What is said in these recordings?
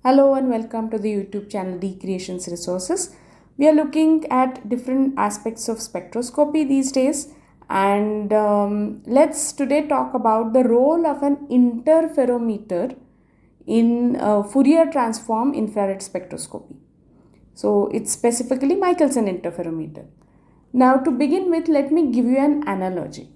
Hello and welcome to the YouTube channel D Creations Resources. We are looking at different aspects of spectroscopy these days, and let's today talk about the role of an interferometer in Fourier transform infrared spectroscopy. So it's specifically Michelson interferometer. Now to begin with, let me give you an analogy.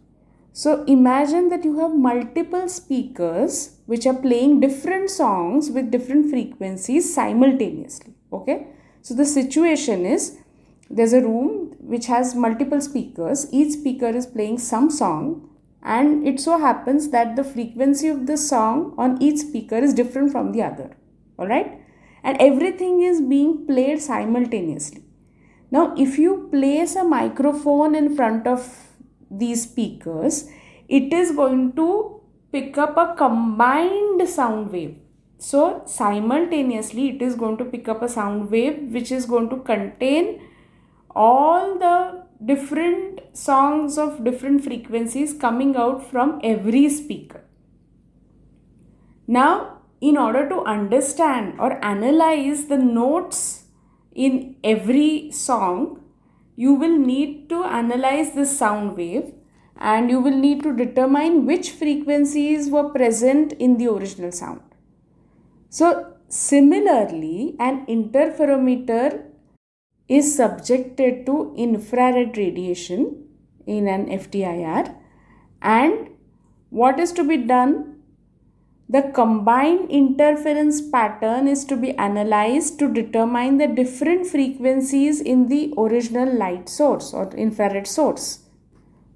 So imagine that you have multiple speakers which are playing different songs with different frequencies simultaneously. Okay. So the situation is there's a room which has multiple speakers. Each speaker is playing some song, and it so happens that the frequency of the song on each speaker is different from the other. Alright. And everything is being played simultaneously. Now if you place a microphone in front of these speakers, it is going to pick up a combined sound wave. So simultaneously it is going to pick up a sound wave which is going to contain all the different songs of different frequencies coming out from every speaker. Now, in order to understand or analyze the notes in every song, you will need to analyze this sound wave, and you will need to determine which frequencies were present in the original sound. So similarly, an interferometer is subjected to infrared radiation in an FTIR, and what is to be done? The combined interference pattern is to be analyzed to determine the different frequencies in the original light source or infrared source.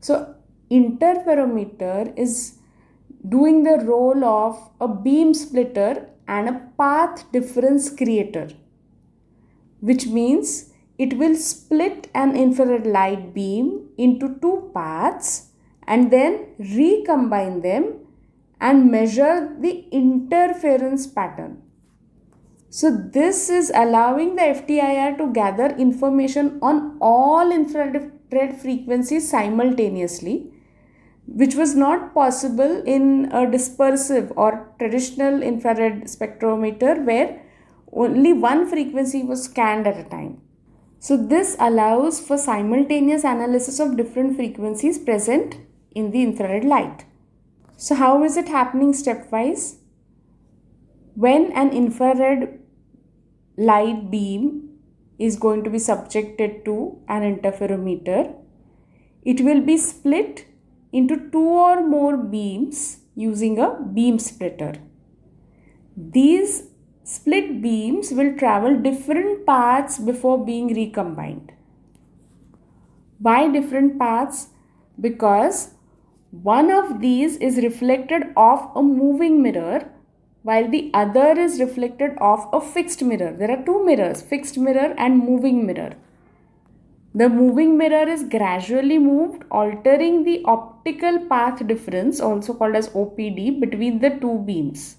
So, interferometer is doing the role of a beam splitter and a path difference creator, which means it will split an infrared light beam into two paths and then recombine them and measure the interference pattern. So this is allowing the FTIR to gather information on all infrared frequencies simultaneously, which was not possible in a dispersive or traditional infrared spectrometer where only one frequency was scanned at a time. So this allows for simultaneous analysis of different frequencies present in the infrared light. So how is it happening stepwise? When an infrared light beam is going to be subjected to an interferometer, it will be split into two or more beams using a beam splitter. These split beams will travel different paths before being recombined. Why different paths? Because one of these is reflected off a moving mirror while the other is reflected off a fixed mirror. There are two mirrors, fixed mirror and moving mirror. The moving mirror is gradually moved, altering the optical path difference, also called as OPD, between the two beams.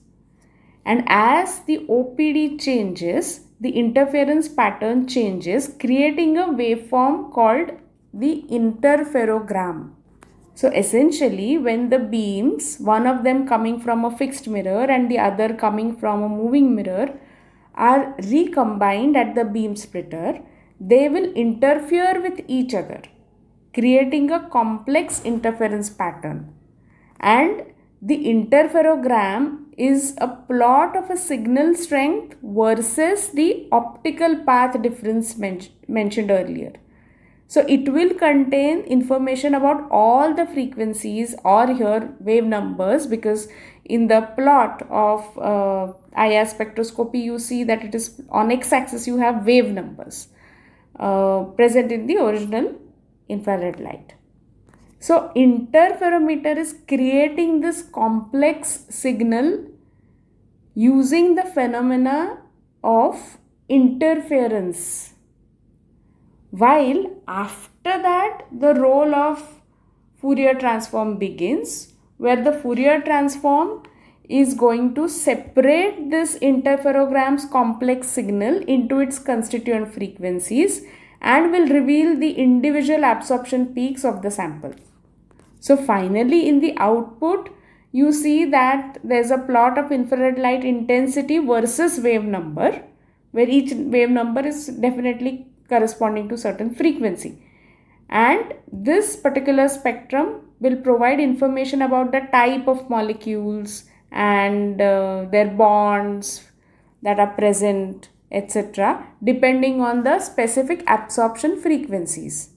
And as the OPD changes, the interference pattern changes, creating a waveform called the interferogram. So essentially, when the beams, one of them coming from a fixed mirror and the other coming from a moving mirror, are recombined at the beam splitter, they will interfere with each other, creating a complex interference pattern. And the interferogram is a plot of a signal strength versus the optical path difference mentioned earlier. So it will contain information about all the frequencies or here wave numbers, because in the plot of IR spectroscopy you see that it is on x-axis you have wave numbers present in the original infrared light. So interferometer is creating this complex signal using the phenomena of interference. While after that, the role of Fourier transform begins, where the Fourier transform is going to separate this interferogram's complex signal into its constituent frequencies and will reveal the individual absorption peaks of the sample. So finally, in the output, you see that there's a plot of infrared light intensity versus wave number, where each wave number is definitely corresponding to certain frequency. And this particular spectrum will provide information about the type of molecules and their bonds that are present, etc., depending on the specific absorption frequencies.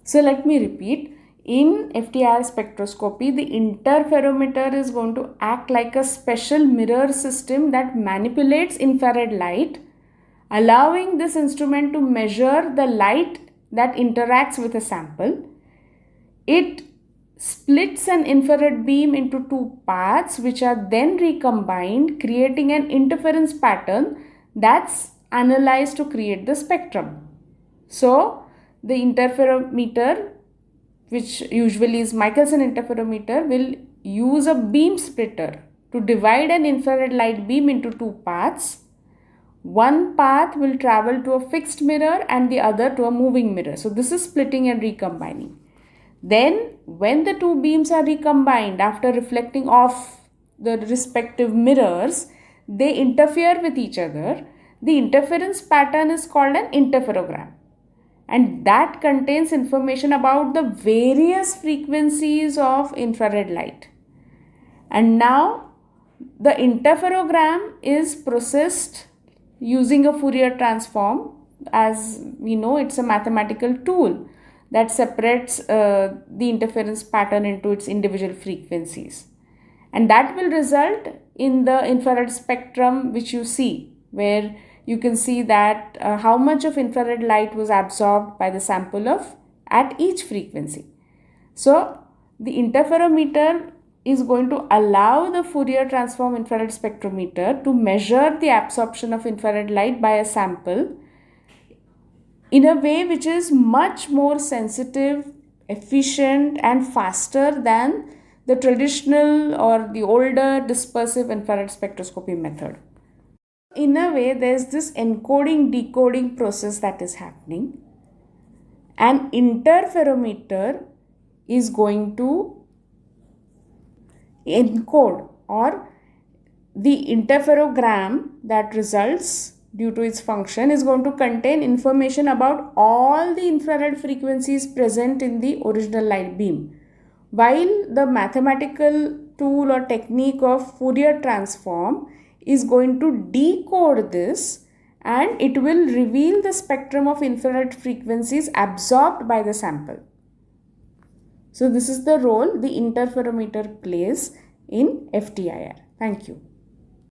So let me repeat. In FTIR spectroscopy, the interferometer is going to act like a special mirror system that manipulates infrared light, allowing this instrument to measure the light that interacts with a sample. It splits an infrared beam into two paths, which are then recombined, creating an interference pattern that's analyzed to create the spectrum. So the interferometer, which usually is Michelson interferometer, will use a beam splitter to divide an infrared light beam into two paths. One path will travel to a fixed mirror and the other to a moving mirror. So this is splitting and recombining. Then when the two beams are recombined after reflecting off the respective mirrors, they interfere with each other. The interference pattern is called an interferogram, and that contains information about the various frequencies of infrared light. And now the interferogram is processed using a Fourier transform. As we know, it's a mathematical tool that separates the interference pattern into its individual frequencies. And that will result in the infrared spectrum which you see, where you can see that how much of infrared light was absorbed by the sample at each frequency. So the interferometer is going to allow the Fourier transform infrared spectrometer to measure the absorption of infrared light by a sample in a way which is much more sensitive, efficient, and faster than the traditional or the older dispersive infrared spectroscopy method. In a way, there's this encoding decoding process that is happening. An interferometer is going to encode, or the interferogram that results due to its function is going to contain information about all the infrared frequencies present in the original light beam, while the mathematical tool or technique of Fourier transform is going to decode this, and it will reveal the spectrum of infrared frequencies absorbed by the sample. So this is the role the interferometer plays in FTIR. Thank you.